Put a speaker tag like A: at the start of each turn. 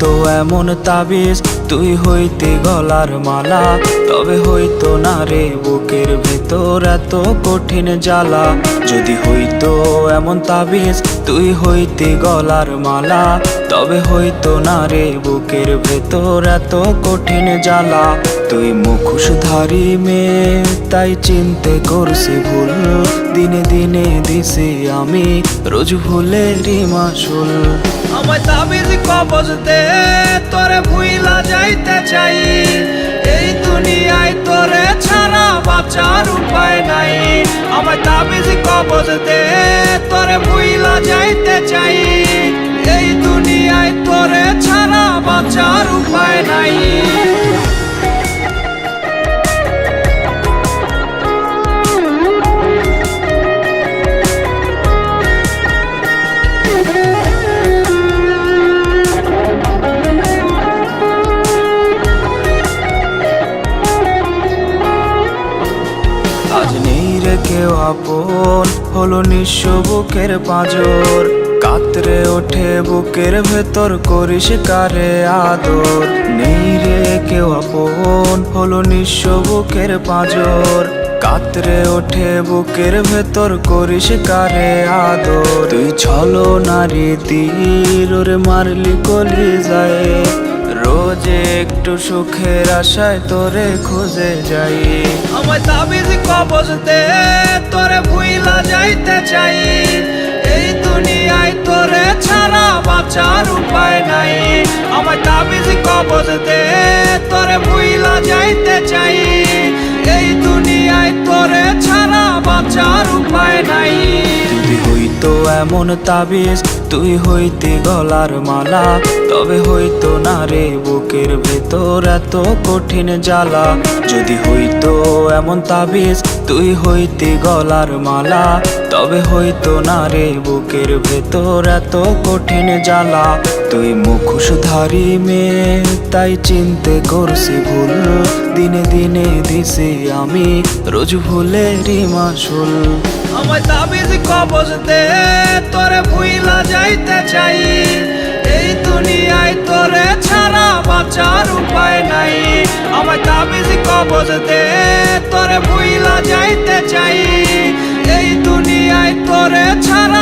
A: হইতো এমন তাবিজ তুই হইতে গলার মালা, তবে হইতো না রে বুকের ভেতর এত কঠিন জ্বালা। যদি হইতো এমন তাবিজ তুই হইতে গলার মালা, তবে হইতো না রে বুকের ভেতর এত কঠিন জ্বালা। তুই মুখোশধারী মেয়ে তাই চিনতে করছি ভুল, দিনে দিনে দিছি আমি রোজ ভুলেরই মাসুল।
B: আমায় তাবিজ কবজ দে তোরে ভুইলা যাইতে চাই, এই দুনিয়ায় তোরে ছাড়া বাঁচার উপায় নাই। আমায় তাবিজ কবজ দে তোরে ভুইলা যাইতে চাই, এই দুনিয়ায় তোরে ছাড়া বাঁচার উপায় নাই।
A: আজ নেই রে কেউ আপন, হলো নিঃস্ব বুকের পাঁজর। কাতরে ওঠে বুকের ভেতর করিস কারে আদর। নেই রে কেউ আপন, হলো নিঃস্ব বুকের পাঁজর। কাতরে ওঠে বুকের ভেতর করিস কারে আদর। তুই ছলো নারী তীর ওরে মারলি কলি যায়, রোজ একটু সুখের আশায় তোরে খুঁজে যাই।
B: আমায় তাবিজ কবজ দে তোরে ভুইলা যাইতে চাই, এই দুনিয়ায় তোরে ছাড়া বাঁচার উপায় নাই। আমায় তাবিজ কবজ দে তোরে ভুইলা যাইতে চাই, এই দুনিয়ায় তোরে ছাড়া বাঁচার উপায় নাই।
A: যদি হইতো এমন তাবিজ তুই হইতে গলার মালা, তবে হইতো না রে বুকের ভেতর এত কঠিন জ্বালা। যদি হইতো এমন তাবিজ তুই হইতে গলার মালা, তবে হইতো না রে বুকের ভেতর এত কঠিন জ্বালা। তুই মুখোশধারী মেয়ে তাই চিনতে করছি ভুল, দিনে দিনে দিছি আমি রোজ ভুলেরই মাসুল।
B: আমায় তাবিজ কবজ দে তোরে ভুইলা যাইতে চাই, এই দুনিয়ায় তোরে ছাড়া বাঁচার উপায় নাই। আমায় তাবিজ কবজ দে তোরে ভুইলা যাইতে চাই, এই দুনিয়ায় তোরে ছাড়া